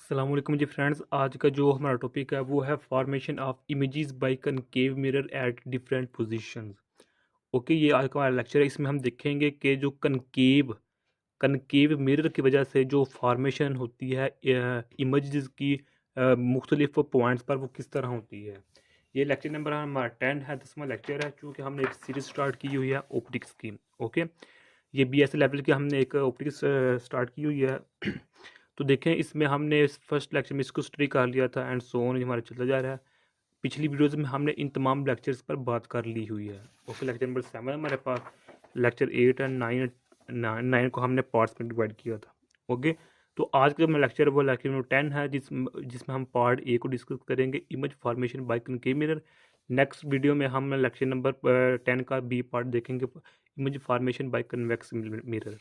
अस्सलाम वालेकुम जी फ्रेंड्स। आज का जो हमारा टॉपिक है वो है formation of images bye concave mirror at different positions. Okay, ये आज का हमारा लेक्चर है। इसमें हम देखेंगे कि जो कनकेव कनकेव मिरर की वजह से जो फॉर्मेशन होती है इमेजेस की मुख्तलिफ पॉइंट्स पर, वो किस तरह होती है। ये लेक्चर नंबर हमारा 10 है, 10वां लेक्चर है, चूँकि हमने एक सीरीज स्टार्ट की हुई है ऑप्टिक्स की। ओके, ये BS लेवल की हमने एक ऑप्टिक्स स्टार्ट की हुई है। तो देखें, इसमें हमने फर्स्ट लेक्चर में इसको स्टडी कर लिया था एंड सो ऑन हमारा चलता जा रहा है। पिछली वीडियोज़ में हमने इन तमाम लेक्चर्स पर बात कर ली हुई है। ओके, लेक्चर नंबर 7 हमारे पास, लेक्चर 8 एंड 9 को हमने पार्ट्स में डिवाइड किया था। ओके, तो आज का जो लेक्चर है वो लेक्चर नंबर 10 है, जिसमें हम पार्ट ए को डिस्कस करेंगे, image formation by concave mirror. Next video में हम लेक्चर नंबर 10 का बी पार्ट देखेंगे, image formation by convex mirror.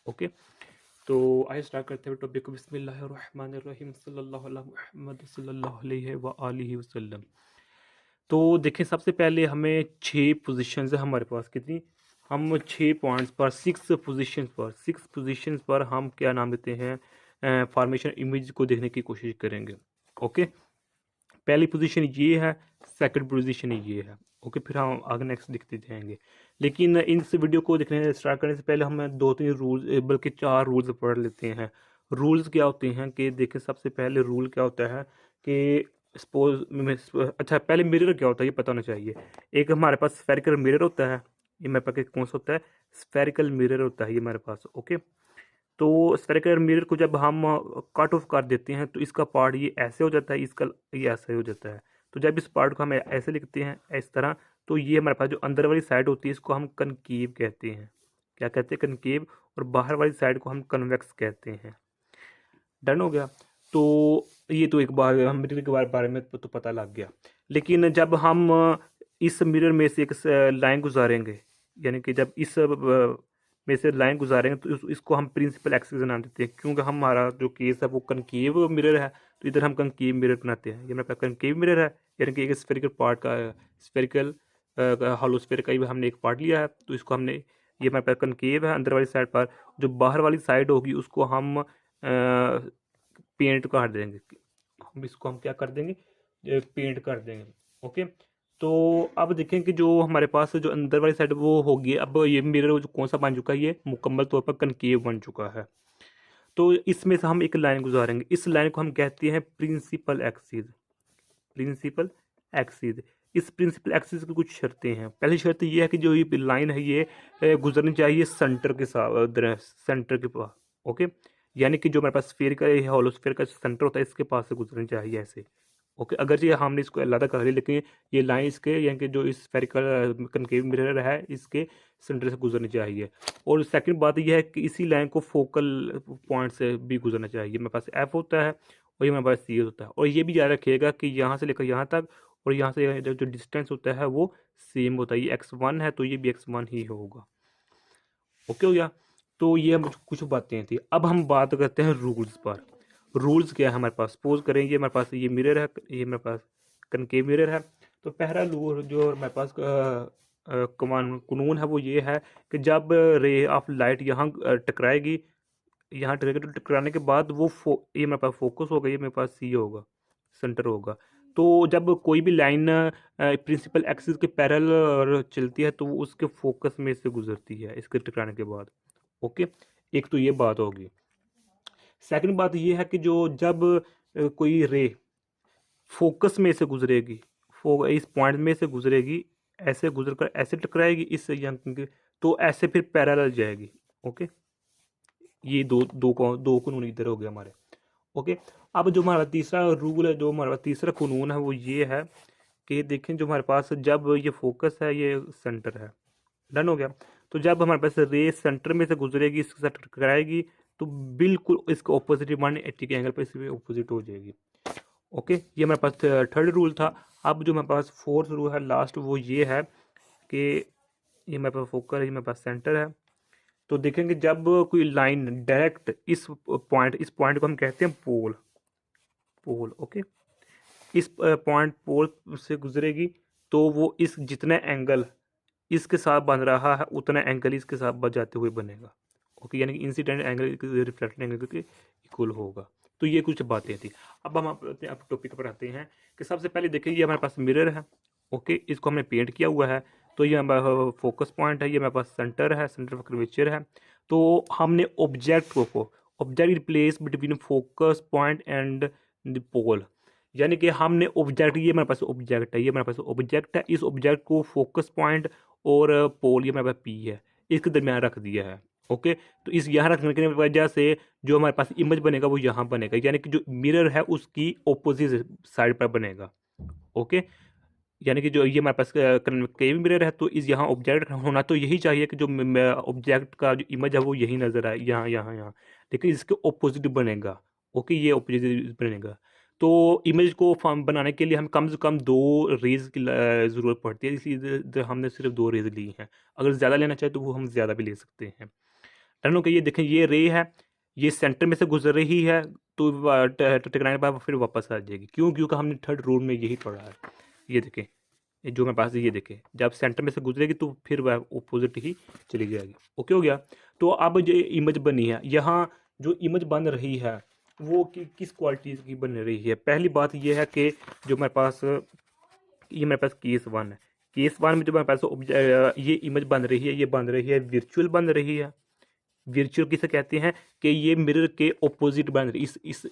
Okay, तो आइए स्टार्ट करते हैं टॉपिक को। बिस्मिल्लाहिर्रहमानिर्रहीम, सल्लल्लाहु अला मुहम्मद सल्लल्लाहु अलैहि व आलिहि वसल्लम। तो देखें, सबसे पहले हमें 6 पोजीशंस है हमारे पास। कितनी? हम 6 पॉइंट्स पर, 6 पोजीशंस पर हम क्या नाम देते हैं, फॉर्मेशन इमेज को देखने की कोशिश करेंगे। ओके, पहली पोजीशन ये है, सेकंड पोजीशन ये है। ओके, फिर हम आगे नेक्स्ट दिखते जाएंगे। लेकिन इस वीडियो को देखने स्टार्ट करने से पहले हम 2-3 रूल्स, बल्कि 4 रूल्स पढ़ लेते हैं। रूल्स क्या होते हैं कि देखें, सबसे पहले रूल क्या होता है कि सपोज, अच्छा पहले मिरर क्या होता है ये पता होना चाहिए। एक हमारे पास स्फेरिकल मिरर होता है। ये मेरे पास कौन सा होता है? स्फेरिकल मिरर होता है ये हमारे पास। ओके, तो स्फेरिकल मिरर को जब हम कट ऑफ कर देते हैं तो इसका पार्ट ये ऐसे हो जाता है, इसका ये ऐसे हो जाता है। तो जब इस पार्ट को हम ऐसे लिखते हैं इस तरह, तो ये हमारे पास जो अंदर वाली साइड होती है इसको हम कनकेव कहते हैं। क्या कहते हैं? कनकेव। और बाहर वाली साइड को हम कन्वेक्स कहते हैं। डन हो गया। तो ये तो एक बार हम मिरर के बारे में तो पता लग गया। लेकिन जब हम इस मिरर में से एक लाइन गुजारेंगे, यानी कि जब इस में से लाइन गुजारेंगे, तो इसको हम प्रिंसिपल एक्सिस नाम देते हैं, क्योंकि हमारा जो केस है वो कनकेव मिरर है। तो इधर हम कनकेव मिरर बनाते हैं। ये मेरे पास कनकेव मिरर है, यानी कि एक स्फेरिकल पार्ट का, स्फेरिकल हॉलो स्फेयर का ही हमने एक पार्ट लिया है। तो इसको हमने, ये मेरे पास कनकेव है अंदर वाली साइड पर। जो बाहर वाली साइड होगी उसको हम पेंट कर देंगे। हम इसको हम क्या कर देंगे? पेंट कर देंगे। ओके, तो अब देखें कि जो हमारे पास जो अंदर वाली साइड वो होगी, अब ये मिरर जो कौन सा बन चुका है, ये मुकम्मल तौर पर कनकेव बन चुका है। तो इसमें से हम एक लाइन गुजारेंगे। इस लाइन को हम कहते हैं प्रिंसिपल एक्सिस। Principal axis. इस प्रिंसिपल एक्सिस की कुछ शर्तें हैं। पहली शर्त ये है कि जो ये लाइन है ये गुजरनी चाहिए सेंटर के साथ, सेंटर के पास। ओके, यानी कि जो हमारे पास स्फीयर का हॉलो स्फीयर का सेंटर होता है इसके पास से गुजरनी चाहिए ऐसे। ओके, अगर ये हमने इसको अलग कर लिया, लेकिन ये लाइन इसके, यानी कि जो इस स्फेरिकल कनकेव मिरर है इसके सेंटर से गुजरनी चाहिए। और सेकंड बात यह है कि इसी लाइन को फोकल पॉइंट से भी गुजरना चाहिए। मेरे पास एफ होता है और ये मेरे पास सी होता है। और ये भी याद रखिएगा कि यहाँ से लेकर यहाँ तक और यहाँ से जो डिस्टेंस होता है वो सेम होता है। ये x1 है तो ये भी x1 ही होगा। ओके हो गया। तो ये कुछ बातें थी। अब हम बात करते हैं रूल्स पर। रूल्स क्या है हमारे पास? सपोज करें ये हमारे पास ये मिरर है, ये मेरे पास कनकेव मिरर है। तो पहला रूल जो हमारे पास कानून है वो ये है कि जब रे ऑफ लाइट यहाँ टकराएगी, यहाँ टकराएगी, तो टकराने के बाद वो ये मेरे पास फोकस होगा, ये मेरे पास सी होगा, सेंटर होगा। तो जब कोई भी लाइन प्रिंसिपल एक्सिस के पैरेलल चलती है तो वो उसके फोकस में से गुजरती है इसके टकराने के बाद। ओके, एक तो ये बात होगी। सेकंड बात ये है कि जो जब कोई रे फोकस में से गुजरेगी, इस पॉइंट में से गुजरेगी, ऐसे गुजर कर ऐसे टकराएगी इस यंग के, तो ऐसे फिर पैरेलल जाएगी। ओके, ये दो कानून इधर हो गए हमारे। ओके, अब जो हमारा तीसरा रूल है, जो हमारा तीसरा कानून है वो ये है कि देखें, जो हमारे पास जब ये फोकस है ये सेंटर है। डन हो गया। तो जब हमारे पास रे सेंटर में से गुजरेगी, इसके साथ टकराएगी, तो बिल्कुल इसका ऑपोजिट 180 के एंगल पर इसमें ऑपोजिट हो जाएगी। ओके, ये हमारे पास थर्ड रूल था। अब जो हमारे पास फोर्थ रूल है लास्ट, वो ये है कि ये हमारे पास फोकस है, ये हमारे पास सेंटर है। तो देखेंगे जब कोई लाइन डायरेक्ट इस पॉइंट को हम कहते हैं पोल। ओके, इस पॉइंट पोल से गुजरेगी तो वो इस जितने एंगल इसके साथ बन रहा है उतना एंगल इसके साथ बच जाते हुए बनेगा। ओके, यानी कि इंसिडेंट एंगल रिफ्लेक्टेड एंगल के इक्वल होगा। तो ये कुछ बातें थी। अब हम अपने आप टॉपिक पर आते हैं कि सबसे पहले देखिए ये हमारे पास मिरर है। ओके, इसको हमने पेंट किया हुआ है, तो ये हमारा फोकस पॉइंट है, ये हमारे पास सेंटर है, सेंटर ऑफ कर्वेचर है। तो हमने ऑब्जेक्ट को object place between focus point and the pole, यानी कि हमने ऑब्जेक्ट, ये हमारे पास ऑब्जेक्ट है, ये हमारे पास ऑब्जेक्ट है, इस ऑब्जेक्ट को फोकस पॉइंट और पोल, ये हमारे पास पी है, इसके दरमियान रख दिया है। ओके, तो इस यहाँ रखने की वजह से जो हमारे पास इमेज बनेगा वो यहाँ बनेगा, यानी कि जो मिरर है उसकी ऑपोजिट साइड पर बनेगा। ओके, यानी कि जो ये हमारे पास केवी मिरर है, तो इस यहाँ ऑब्जेक्ट होना तो यही चाहिए कि जो ऑब्जेक्ट का जो इमेज है वो यही नजर आए, यहाँ यहाँ यहाँ, लेकिन इसके ऑपोजिट बनेगा। ओके, ये ऑपोजिट बनेगा। तो इमेज को फॉर्म बनाने के लिए हम कम से कम दो रेज की ज़रूरत पड़ती है, इसलिए हमने सिर्फ दो रेज ली हैं। अगर ज़्यादा लेना चाहे तो वो हम ज़्यादा भी ले सकते हैं। टर्न हो, ये देखें, ये रे है, ये सेंटर में से गुजर रही है, तो टकराने के बाद फिर वापस आ जाएगी। क्यों? क्योंकि हमने थर्ड रूल में यही पढ़ा है। ये देखें, ये जो मेरे पास है, ये देखें, जब सेंटर में से गुजरेगी तो फिर वह ऑपोजिट ही चली जाएगी। ओके हो गया। तो अब जो इमेज बनी है, यहाँ जो इमेज बन रही है वो किस क्वालिटी की बन रही है? पहली बात ये है कि जो मेरे पास, ये मेरे पास केस वन है, केस वन में जो मेरे पास ये इमेज बन रही है, ये बन रही है वर्चुअल बन रही है। वर्चुअल किसे कहते हैं? कि ये मिरर के ऑपोजिट बन रही,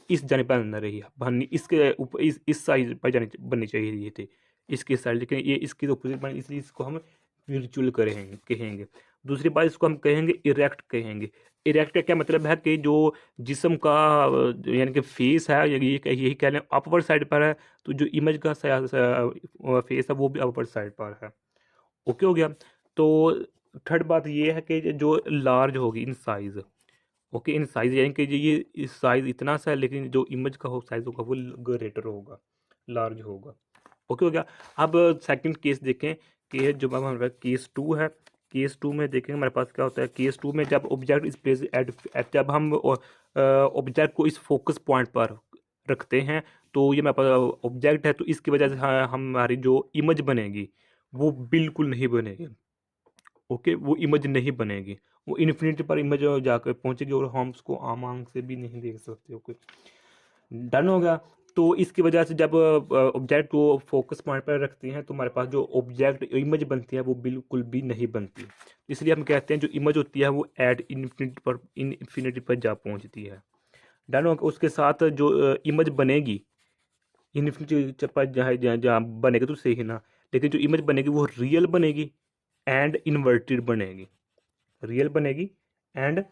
इस जाने पर बन रही है, बननी इसके ऊपर, इस साइड पर जानी बननी चाहिए ये थे, इसके साइड, लेकिन ये इसके ऑपोजिट बन, इसलिए इसको हम वर्चुअल कहेंगे। दूसरी बात, इसको हम कहेंगे इरेक्ट कहेंगे। इरेक्ट का क्या मतलब है? कि जो जिस्म का यानी कि फेस है, यही कह लें अपवर्ड साइड पर है, तो जो इमेज का फेस है वो भी अपवर्ड साइड पर है। ओके हो गया। तो थर्ड बात ये है कि जो लार्ज होगी in size. Okay, in size यानी कि ये इस साइज इतना सा है, लेकिन जो इमेज का हो साइज होगा वो ग्रेटर होगा, लार्ज होगा। ओके हो गया। अब सेकंड केस देखें कि जब हमारे पास केस टू है, केस टू में देखेंगे हमारे पास क्या होता है। केस टू में जब ऑब्जेक्ट इस प्लेस एट, जब हम ऑब्जेक्ट को इस फोकस पॉइंट पर रखते हैं, तो ये मेरे पास ऑब्जेक्ट है, तो इसकी वजह से हमारी जो इमेज बनेगी वो बिल्कुल नहीं बनेगी। ओके, वो इमेज नहीं बनेगी, वो इन्फिनिटी पर इमेज जाकर पहुंचेगी और हम उसको आम आंख से भी नहीं देख सकते। ओके, डन हो गया। तो इसकी वजह से जब ऑब्जेक्ट को फोकस पॉइंट पर रखते हैं, तो हमारे पास जो ऑब्जेक्ट इमेज बनती है वो बिल्कुल भी नहीं बनती। इसलिए हम कहते हैं जो इमेज होती है वो एट इन्फिनिटी पर जा पहुंचती है। डन हो गया। उसके साथ जो इमेज बनेगी इन्फिनिटी पर जहाँ जहाँ बनेगी तो सही ना, लेकिन जो इमेज बनेगी वो रियल बनेगी एंड इन्वर्टेड बनेगी। रियल बनेगी एंड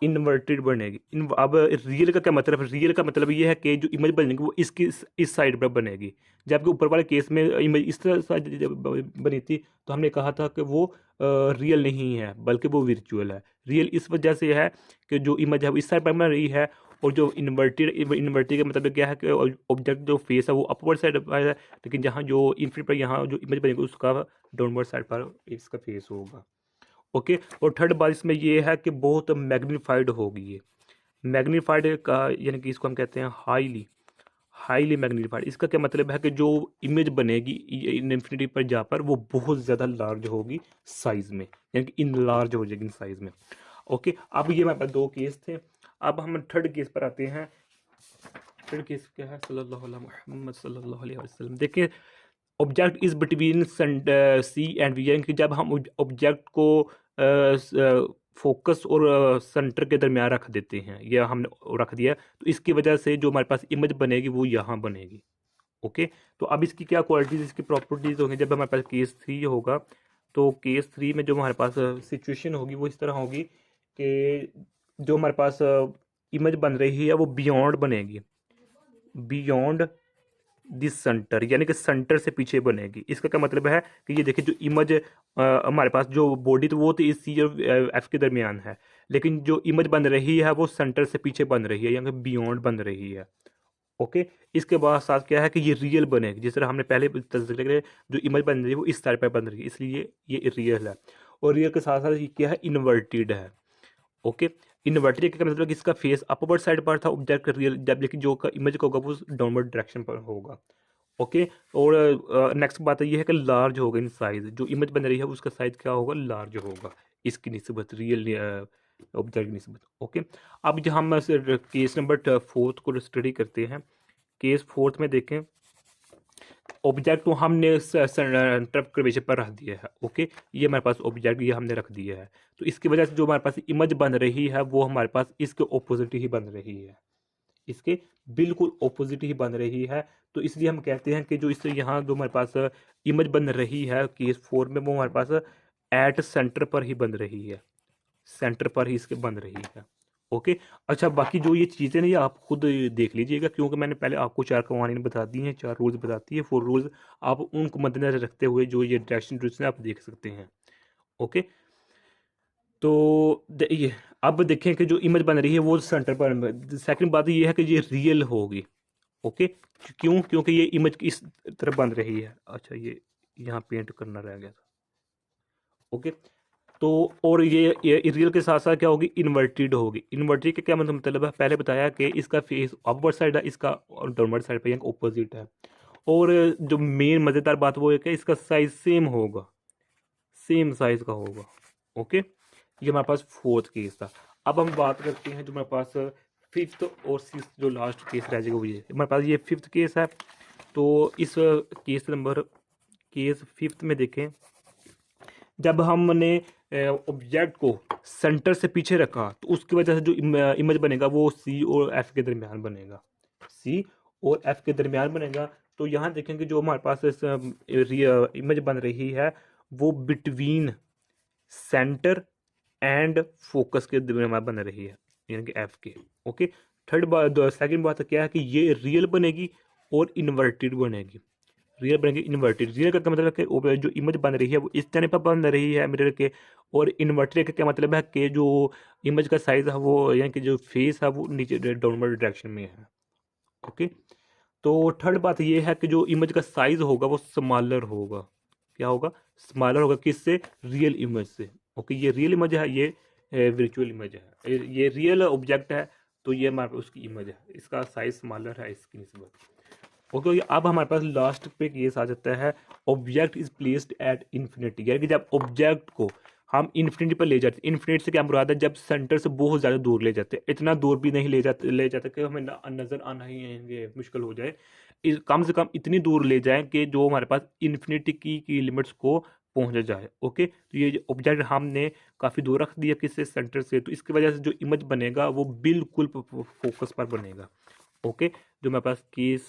इन्वर्टेड बनेगी। अब रियल का क्या मतलब है? रियल का मतलब ये है कि जो इमेज बनेगी वो इसकी इस साइड पर बनेगी, जबकि ऊपर वाले केस में इमेज इस तरह से जब बनी थी तो हमने कहा था कि वो रियल नहीं है बल्कि वो वर्चुअल है। रियल इस वजह से है कि जो इमेज है वो इस साइड पर बन रही है, और जो इन्वर्टेड का मतलब क्या है कि ऑब्जेक्ट जो फेस है वो अपवर्ड साइड पर है, लेकिन जहाँ जो इन्फिनिट पर यहाँ जो इमेज बनेगी उसका डाउनवर्ड साइड पर इसका फेस होगा। ओके, और थर्ड बात इसमें ये है कि बहुत मैग्नीफाइड होगी ये। मैग्नीफाइड का यानी कि इसको हम कहते हैं हाईली, हाईली मैग्नीफाइड। इसका क्या मतलब है कि जो इमेज बनेगी इन्फिनिटी पर जा पर वो बहुत ज़्यादा लार्ज होगी साइज में, यानी कि इन लार्ज हो जाएगी इन साइज में। ओके, अब ये हमारे पास दो केस थे। अब हम थर्ड केस पर आते हैं। थर्ड केस क्या है? सल्लल्लाहु अलैहि मुहम्मद सल्लल्लाहु अलैहि वसल्लम। देखिए, object is between C and V, यानी कि जब हम ऑब्जेक्ट को फोकस और सेंटर के दरमियान रख देते हैं, या हमने रख दिया, तो इसकी वजह से जो हमारे पास इमेज बनेगी वो यहाँ बनेगी। ओके, तो अब इसकी क्या क्वालिटीज, इसकी प्रॉपर्टीज होंगी जब हमारे पास केस थ्री होगा। तो केस थ्री में जो हमारे पास सिचुएशन होगी वो इस तरह होगी कि जो हमारे पास इमेज बन रही है वो बियॉन्ड बनेगी, बियॉन्ड दिस सेंटर, यानी कि सेंटर से पीछे बनेगी। इसका क्या मतलब है कि ये देखिए, जो इमेज हमारे पास जो बॉडी तो वो तो इस सी और एफ के दरमियान है, लेकिन जो इमेज बन रही है वो सेंटर से पीछे बन रही है, यानी कि बियॉन्ड बन रही है। ओके, इसके बाद साथ क्या है कि ये रियल बनेगी, जिस तरह हमने पहले तस्वीर जो इमेज बन रही है वो इस साइड पर बन रही है, इसलिए ये रियल है। और रियल के साथ साथ ये क्या है? इन्वर्टेड है। ओके, इन्वर्टेड का मतलब कि इसका फेस अपवर्ड साइड पर था ऑब्जेक्ट का रियल, जब लेकिन जो का इमेज का होगा वो डाउनवर्ड डायरेक्शन पर होगा। ओके, और नेक्स्ट बात ये है कि लार्ज होगा इन साइज, जो इमेज बन रही है उसका साइज क्या होगा? लार्ज होगा इसकी निस्बत रियल ऑब्जेक्ट की निस्बत। ओके, अब जहाँ हम केस नंबर 4 को स्टडी करते हैं। केस 4 में देखें, ऑब्जेक्ट को हमने सेंटर ऑफ कर्वेचर पर रख दिया है। ओके, ये हमारे पास ऑब्जेक्ट ये हमने रख दिया है, तो इसकी वजह से जो हमारे पास इमेज बन रही है वो हमारे पास इसके ऑपोजिट ही बन रही है, इसके बिल्कुल ऑपोजिट ही बन रही है। तो इसलिए हम कहते हैं कि जो इससे यहाँ जो हमारे पास इमेज बन रही है केस 4 में, वो हमारे पास एट सेंटर पर ही बन रही है, सेंटर पर ही इसके बन रही है। ओके, अच्छा बाकी जो ये चीज़ें ना ये आप खुद देख लीजिएगा, क्योंकि मैंने पहले आपको 4 कवानीन बता दी हैं, 4 रूल्स बताती है, 4 रूल्स। आप उनको मद्देनजर रखते हुए जो ये डायरेक्शन आप देख सकते हैं। ओके, तो ये अब देखें कि जो इमेज बन रही है वो सेंटर पर। सेकंड बात ये है कि ये रियल होगी। ओके, क्यों? क्योंकि ये इमेज इस तरफ बन रही है। अच्छा, ये यहाँ पेंट करना रह गया था। ओके, तो और ये रियल के साथ साथ क्या होगी, इन्वर्टेड होगी। इन्वर्टेड का क्या मतलब है, पहले बताया कि इसका फेस अपवर्ड साइड है, इसका डाउनवर्ड साइड पे ऑपोजिट है। और जो मेन मज़ेदार बात वो है कि इसका साइज सेम होगा, सेम साइज का होगा। ओके, ये हमारे पास फोर्थ केस था। अब हम बात करते हैं जो हमारे पास फिफ्थ और सिक्स जो लास्ट केस रह जाएगा वो ये हमारे पास ये फिफ्थ केस है। तो इस केस फिफ्थ में देखें, जब हमने ऑब्जेक्ट को सेंटर से पीछे रखा तो उसकी वजह से जो इमेज बनेगा वो सी और एफ के दरमियान बनेगा, सी और एफ के दरमियान बनेगा। तो यहाँ देखेंगे जो हमारे पास इमेज बन रही है वो बिटवीन सेंटर एंड फोकस के दरमियान बन रही है, यानी कि एफ के। ओके, थर्ड बात, सेकंड बात क्या है कि ये रियल बनेगी और इन्वर्टेड बनेगी। रियल बनेगी इन्वर्टेड। रियल का क्या मतलब है कि जो इमेज बन रही है वो इस तरह पर बन रही है मिरर के, और इन्वर्टेड का क्या मतलब है कि जो इमेज का साइज है वो, यानी कि जो फेस है वो नीचे डाउनवर्ड डायरेक्शन में है। ओके, तो थर्ड बात ये है कि जो इमेज का साइज होगा वो स्मॉलर होगा। क्या होगा? स्मॉलर होगा। किससे? रियल इमेज से। ओके, ये रियल इमेज है, ये वर्चुअल इमेज है, ये रियल ऑब्जेक्ट है, तो ये हमारे पास उसकी इमेज है, इसका साइज स्मॉलर है इसकी निस्बत। ओके, अब हमारे पास लास्ट पे केस आ जाता है, object is placed at infinity, यानी कि जब ऑब्जेक्ट को हम इन्फिनिटी पर ले जाते हैं। इन्फिनिटी से क्या मुराद है? जब सेंटर से बहुत ज़्यादा दूर ले जाते हैं, इतना दूर भी नहीं ले जाते कि हमें नज़र आना ही मुश्किल हो जाए। कम से कम इतनी दूर ले जाएं कि जो हमारे पास इन्फिनिटी की लिमिट्स को पहुंच जाए। ओके, तो ये ऑब्जेक्ट हमने काफ़ी दूर रख दिया किससे? सेंटर से, तो इसकी वजह से जो इमेज बनेगा वो बिल्कुल फोकस पर बनेगा। ओके, जो हमारे पास केस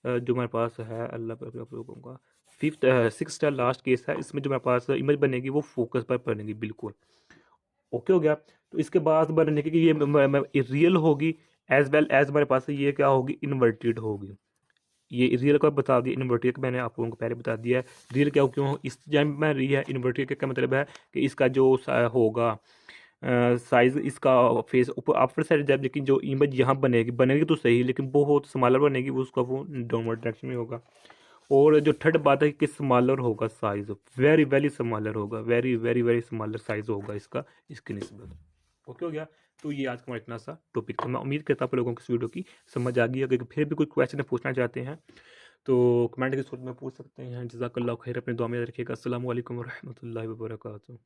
जो हमारे पास है, अल्लाह पर आप लोगों का फिफ्थ सिक्स लास्ट केस है, इसमें जो हमारे पास इमेज बनेगी वो फोकस पर बनेगी बिल्कुल। ओके हो गया। तो इसके बाद बनने की ये रियल होगी, एज वेल एज हमारे पास ये क्या होगी? इन्वर्टेड होगी। ये रियल का बता दिया, इन्वर्टेड का मैंने आप लोगों को पहले बता दिया है। रियल क्या क्यों इस टाइम में रही है? इन्वर्टेड का क्या मतलब है कि इसका जो होगा साइज, इसका फेस ऊपर अपर साइड जब, लेकिन जो इमेज यहाँ बनेगी बनेगी तो सही, लेकिन बहुत स्मॉलर बनेगी, वो उसका वो डाउनवर्ड डायरेक्शन में होगा। और जो थर्ड बात है कि स्मॉलर होगा साइज, वेरी वेरी स्मॉलर होगा, very very very smaller size होगा इसका, इसकी निस्बत। ओके हो गया। तो ये आज का हमारा इतना सा टॉपिक था। मैं उम्मीद करता हूँ आप लोगों को इस वीडियो की समझ आ गई। अगर फिर भी कोई क्वेश्चन पूछना चाहते हैं तो कमेंट के सूरत में पूछ सकते हैं। जज़ाकल्लाह खैर, अपने दुआ में याद रखिएगा। अस्सलामु अलैकुम वरहमतुल्लाहि वबरकातुहू।